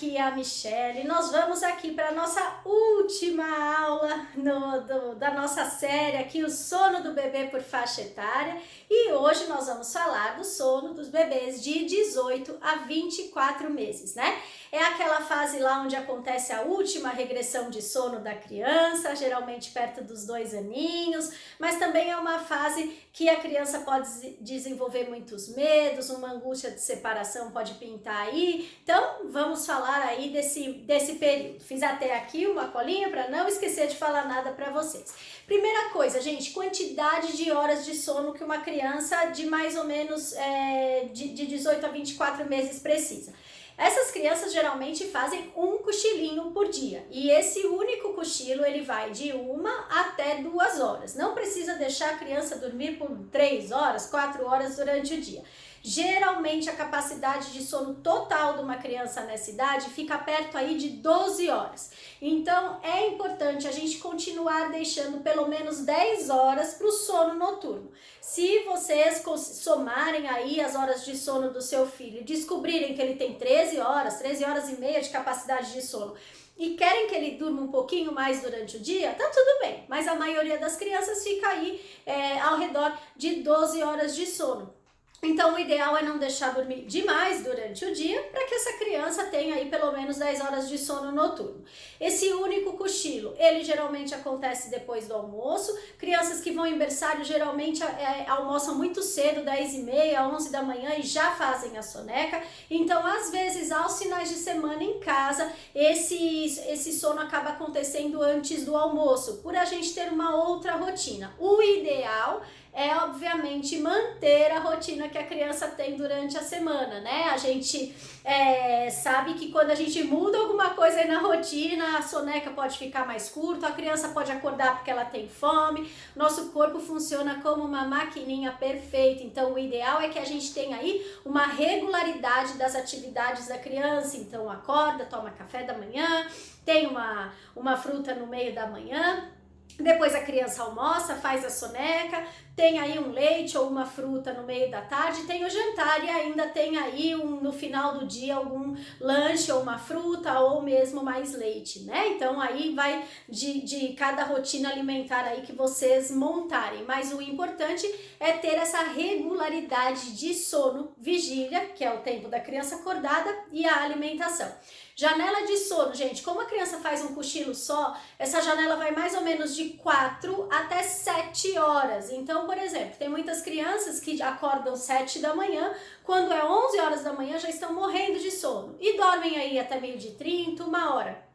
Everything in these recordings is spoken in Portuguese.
aqui é a Michelle. Nós vamos aqui para a nossa última aula da nossa série aqui, o sono do bebê por faixa etária. E hoje nós vamos falar do sono dos bebês de 18 a 24 meses, né? É aquela fase lá onde acontece a última regressão de sono da criança, geralmente perto dos 2 aninhos, mas também é uma fase que a criança pode desenvolver muitos medos, uma angústia de separação pode pintar aí. Então, vamos falar aí desse período. Fiz até aqui uma colinha para não esquecer de falar nada para vocês. Primeira coisa, gente, quantidade de horas de sono que uma criança de mais ou menos de 18 a 24 meses precisa. Essas crianças geralmente fazem um cochilinho por dia e esse único cochilo ele vai de 1 até 2 horas. Não precisa deixar a criança dormir por 3 horas, 4 horas durante o dia. Geralmente a capacidade de sono total de uma criança nessa idade fica perto aí de 12 horas. Então é importante a gente continuar deixando pelo menos 10 horas para o sono noturno. Se vocês somarem aí as horas de sono do seu filho e descobrirem que ele tem 13 horas e meia de capacidade de sono e querem que ele durma um pouquinho mais durante o dia, tá tudo bem. Mas a maioria das crianças fica aí ao redor de 12 horas de sono. Então, o ideal é não deixar dormir demais durante o dia para que essa criança tenha aí pelo menos 10 horas de sono noturno. Esse único cochilo, ele geralmente acontece depois do almoço. Crianças que vão em berçário geralmente almoçam muito cedo, 10h30, 11 da manhã e já fazem a soneca. Então, às vezes, aos finais de semana em casa, esse sono acaba acontecendo antes do almoço, por a gente ter uma outra rotina. O ideal é, obviamente, manter a rotina que a criança tem durante a semana, né? A gente sabe que quando a gente muda alguma coisa aí na rotina, a soneca pode ficar mais curta, a criança pode acordar porque ela tem fome, nosso corpo funciona como uma maquininha perfeita. Então, o ideal é que a gente tenha aí uma regularidade das atividades da criança. Então, acorda, toma café da manhã, tem uma fruta no meio da manhã. Depois a criança almoça, faz a soneca, tem aí um leite ou uma fruta no meio da tarde, tem o jantar e ainda tem aí no final do dia algum lanche ou uma fruta ou mesmo mais leite, né? Então aí vai de cada rotina alimentar aí que vocês montarem, mas o importante é ter essa regularidade de sono, vigília, que é o tempo da criança acordada, e a alimentação. Janela de sono, gente, como a criança faz um cochilo só, essa janela vai mais ou menos de 4 até 7 horas. Então, por exemplo, tem muitas crianças que acordam 7 da manhã, quando é 11 horas da manhã já estão morrendo de sono e dormem aí até meio-dia e 30, 1 hora.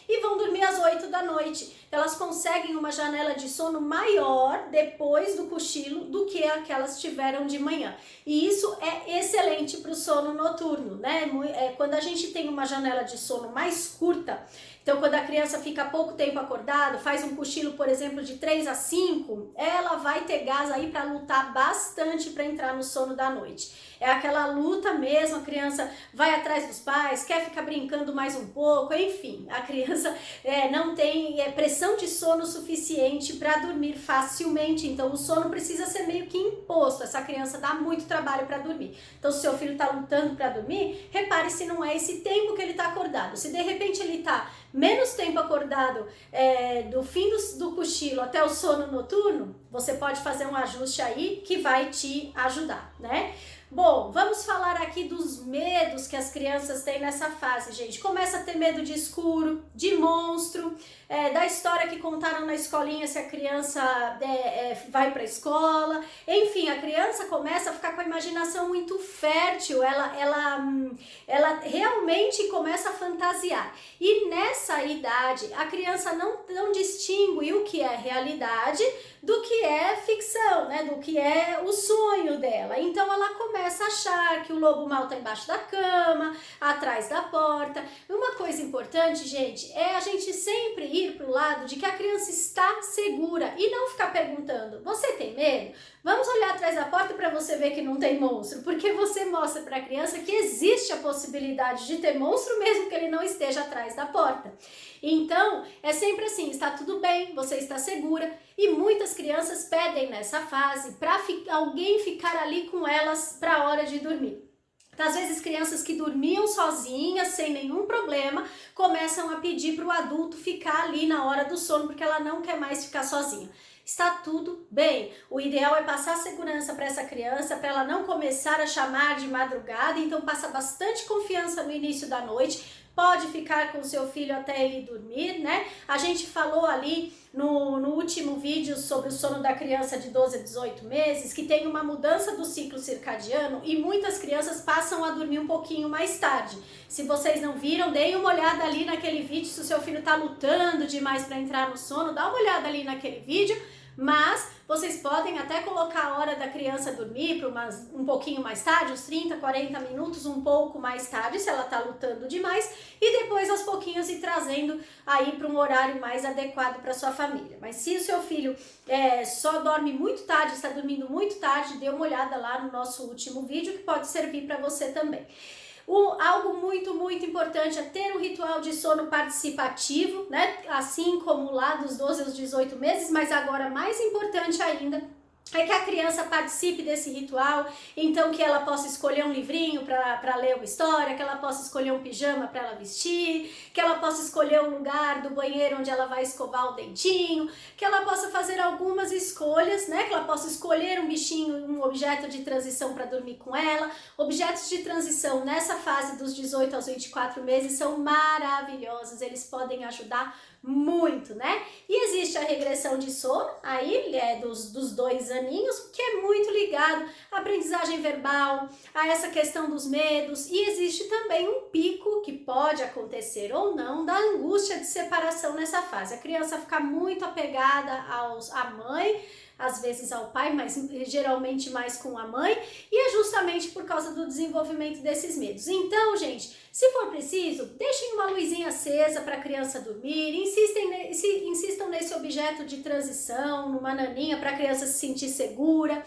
E vão dormir às 8 da noite. Elas conseguem uma janela de sono maior depois do cochilo do que a que elas tiveram de manhã. E isso é excelente para o sono noturno, né? Quando a gente tem uma janela de sono mais curta, então quando a criança fica pouco tempo acordada, faz um cochilo, por exemplo, de 3 a 5, ela vai ter gás aí para lutar bastante para entrar no sono da noite. É aquela luta mesmo, a criança vai atrás dos pais, quer ficar brincando mais um pouco, enfim, a criança não tem pressão de sono suficiente para dormir facilmente, então o sono precisa ser meio que imposto, essa criança dá muito trabalho para dormir. Então se seu filho está lutando para dormir, repare se não é esse tempo que ele está acordado. Se de repente ele está menos tempo acordado do fim do cochilo até o sono noturno, você pode fazer um ajuste aí que vai te ajudar, né? Bom, vamos falar aqui dos medos que as crianças têm nessa fase, gente. Começa a ter medo de escuro, de monstro, da história que contaram na escolinha se a criança vai para a escola. Enfim, a criança começa a ficar com a imaginação muito fértil, ela realmente começa a fantasiar. E nessa idade, a criança não distingue o que é realidade do que é ficção, né? Do que é o sonho dela. Então ela começa a achar que o lobo mau está embaixo da cama, atrás da porta. Uma coisa importante, gente, é a gente sempre ir para o lado de que a criança está segura e não ficar perguntando: você tem medo? Vamos olhar atrás da porta para você ver que não tem monstro, porque você mostra para a criança que existe a possibilidade de ter monstro mesmo que ele não esteja atrás da porta. Então, é sempre assim, está tudo bem, você está segura, e muitas crianças pedem nessa fase para alguém ficar ali com elas para a hora de dormir. Então, às vezes, crianças que dormiam sozinhas, sem nenhum problema, começam a pedir para o adulto ficar ali na hora do sono, porque ela não quer mais ficar sozinha. Está tudo bem. O ideal é passar segurança para essa criança, para ela não começar a chamar de madrugada, então passa bastante confiança no início da noite. Pode ficar com o seu filho até ele dormir, né? A gente falou ali no último vídeo sobre o sono da criança de 12 a 18 meses, que tem uma mudança do ciclo circadiano e muitas crianças passam a dormir um pouquinho mais tarde. Se vocês não viram, deem uma olhada ali naquele vídeo. Se o seu filho está lutando demais para entrar no sono, dá uma olhada ali naquele vídeo. Mas vocês podem até colocar a hora da criança dormir para um pouquinho mais tarde, uns 30, 40 minutos, um pouco mais tarde, se ela está lutando demais, e depois aos pouquinhos ir trazendo aí para um horário mais adequado para sua família. Mas se o seu filho só dorme muito tarde, está dormindo muito tarde, dê uma olhada lá no nosso último vídeo que pode servir para você também. Algo muito importante é ter um ritual de sono participativo, né? Assim como lá dos 12 aos 18 meses, mas agora mais importante ainda é que a criança participe desse ritual, então que ela possa escolher um livrinho para ler uma história, que ela possa escolher um pijama para ela vestir, que ela possa escolher um lugar do banheiro onde ela vai escovar o dentinho, que ela possa fazer algumas escolhas, né? Que ela possa escolher um bichinho, um objeto de transição para dormir com ela. Objetos de transição nessa fase dos 18 aos 24 meses são maravilhosos, eles podem ajudar muito, né? E existe a regressão de sono, aí dos 2 aninhos, que é muito ligado à aprendizagem verbal, a essa questão dos medos, e existe também um pico que pode acontecer ou não da angústia de separação nessa fase. A criança fica muito apegada à mãe, às vezes ao pai, mas geralmente mais com a mãe, e é justamente por causa do desenvolvimento desses medos. Então, gente, se for preciso, deixem uma luzinha acesa para a criança dormir, insistam nesse objeto de transição, numa naninha para a criança se sentir segura.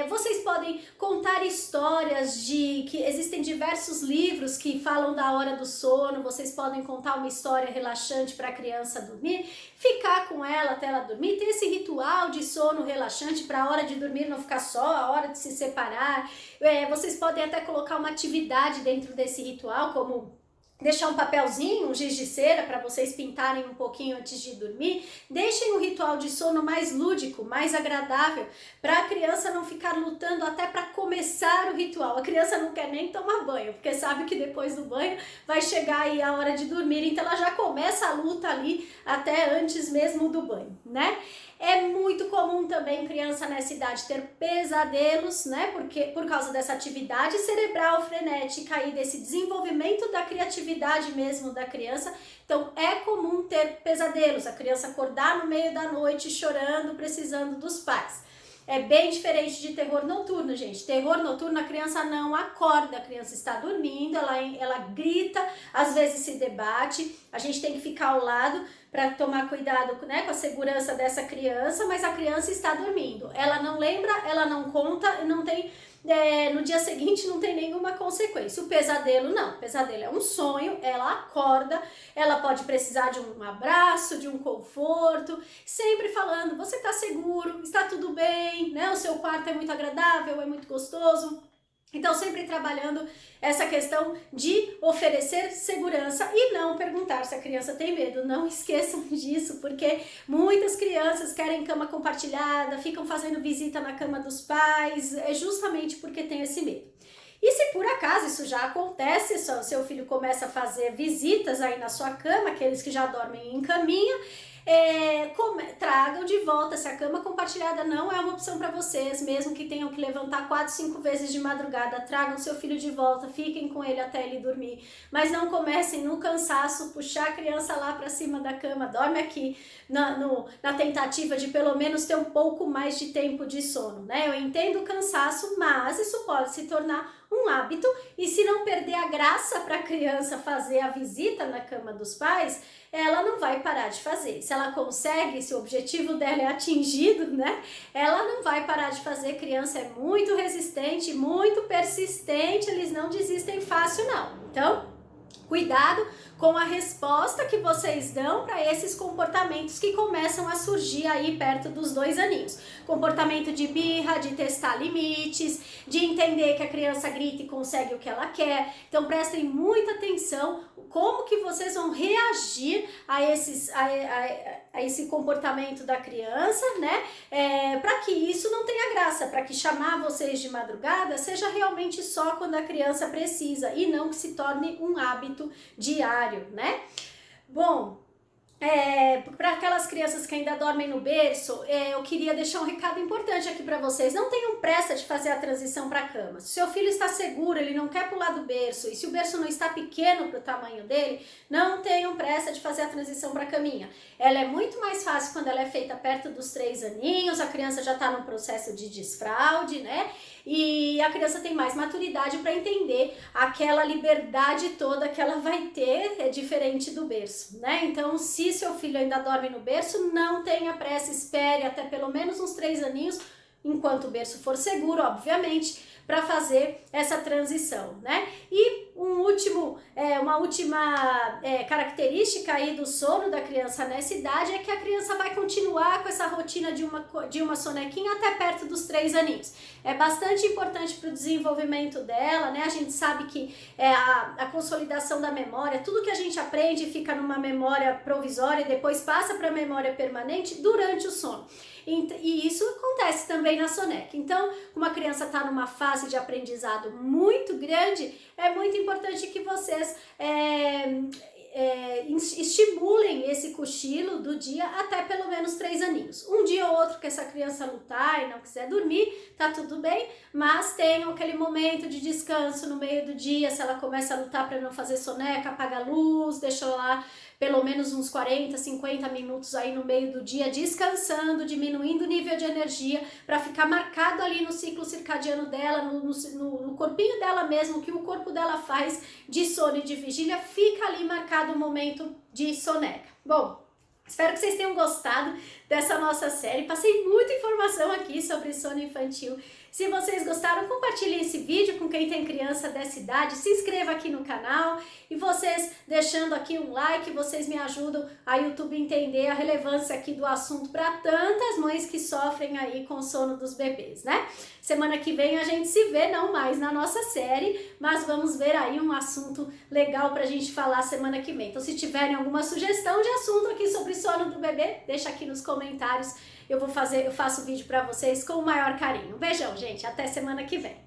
Vocês podem contar histórias que existem diversos livros que falam da hora do sono, vocês podem contar uma história relaxante para a criança dormir, ficar com ela até ela dormir, ter esse ritual de sono relaxante para a hora de dormir não ficar só, a hora de se separar. Vocês podem até colocar uma atividade dentro desse ritual, como deixar um papelzinho, um giz de cera para vocês pintarem um pouquinho antes de dormir. Deixem o ritual de sono mais lúdico, mais agradável, para a criança não ficar lutando até para começar o ritual. A criança não quer nem tomar banho, porque sabe que depois do banho vai chegar aí a hora de dormir, então ela já começa a luta ali até antes mesmo do banho, né? É muito comum também criança nessa idade ter pesadelos, né? Porque por causa dessa atividade cerebral frenética e desse desenvolvimento da criatividade mesmo da criança. Então é comum ter pesadelos, a criança acordar no meio da noite chorando, precisando dos pais. É bem diferente de terror noturno, gente. Terror noturno, a criança não acorda, a criança está dormindo, ela grita, às vezes se debate. A gente tem que ficar ao lado para tomar cuidado, né, com a segurança dessa criança, mas a criança está dormindo. Ela não lembra, ela não conta, não tem... no dia seguinte não tem nenhuma consequência. O pesadelo não, o pesadelo é um sonho, ela acorda, ela pode precisar de um abraço, de um conforto, sempre falando, você está seguro, está tudo bem, né? O seu quarto é muito agradável, é muito gostoso. Então, sempre trabalhando essa questão de oferecer segurança e não perguntar se a criança tem medo. Não esqueçam disso, porque muitas crianças querem cama compartilhada, ficam fazendo visita na cama dos pais, é justamente porque tem esse medo. E se por acaso isso já acontece, seu filho começa a fazer visitas aí na sua cama, aqueles que já dormem em caminha, tragam de volta. Se a cama compartilhada não é uma opção para vocês, mesmo que tenham que levantar 4, 5 vezes de madrugada, tragam seu filho de volta, fiquem com ele até ele dormir, mas não comecem no cansaço, puxar a criança lá para cima da cama, dorme aqui, na tentativa de pelo menos ter um pouco mais de tempo de sono, né? Eu entendo o cansaço, mas isso pode se tornar um hábito, e se não perder a graça para a criança fazer a visita na cama dos pais, ela não vai parar de fazer. Se ela consegue, se o objetivo dela é atingido, né? Ela não vai parar de fazer. Criança é muito resistente, muito persistente, eles não desistem fácil não. Então, Cuidado com a resposta que vocês dão para esses comportamentos que começam a surgir aí perto dos 2 aninhos. Comportamento de birra, de testar limites, de entender que a criança grita e consegue o que ela quer. Então prestem muita atenção como que vocês vão reagir a esse comportamento da criança, né? Para que isso não tenha graça, para que chamar vocês de madrugada seja realmente só quando a criança precisa e não que se torne um hábito diário, né? Bom, para aquelas crianças que ainda dormem no berço, eu queria deixar um recado importante aqui para vocês. Não tenham pressa de fazer a transição para a cama. Se seu filho está seguro, ele não quer pular do berço, e se o berço não está pequeno para o tamanho dele, não tenham pressa de fazer a transição para a caminha. Ela é muito mais fácil quando ela é feita perto dos 3 aninhos, a criança já está no processo de desfraude, né? E a criança tem mais maturidade para entender aquela liberdade toda que ela vai ter, é diferente do berço, né? Então, se seu filho ainda dorme no berço, não tenha pressa, espere até pelo menos uns 3 aninhos, enquanto o berço for seguro, obviamente, para fazer essa transição, né? E uma última característica aí do sono da criança nessa idade é que a criança vai continuar com essa rotina de uma sonequinha até perto dos 3 aninhos. É bastante importante para o desenvolvimento dela, né? A gente sabe que a consolidação da memória, tudo que a gente aprende fica numa memória provisória e depois passa para a memória permanente durante o sono. E isso acontece também na soneca. Então, como a criança está numa fase de aprendizado muito grande, é muito importante que vocês estimulem esse cochilo do dia até pelo menos 3 aninhos. Um dia ou outro que essa criança lutar e não quiser dormir, tá tudo bem, mas tenham aquele momento de descanso no meio do dia. Se ela começa a lutar para não fazer soneca, apaga a luz, deixa lá pelo menos uns 40, 50 minutos aí no meio do dia descansando, diminuindo o nível de energia para ficar marcado ali no ciclo circadiano dela, no corpinho dela mesmo, que o corpo dela faz de sono e de vigília, fica ali marcado o momento de soneca. Bom, espero que vocês tenham gostado dessa nossa série. Passei muita informação aqui sobre sono infantil. Se vocês gostaram, compartilhem esse vídeo com quem tem criança dessa idade, se inscreva aqui no canal e vocês deixando aqui um like, vocês me ajudam a YouTube entender a relevância aqui do assunto para tantas mães que sofrem aí com o sono dos bebês, né? Semana que vem a gente se vê, não mais na nossa série, mas vamos ver aí um assunto legal pra gente falar semana que vem. Então, se tiverem alguma sugestão de assunto aqui sobre sono do bebê, deixa aqui nos comentários. Eu faço vídeo pra vocês com o maior carinho. Um beijão, gente. Até semana que vem.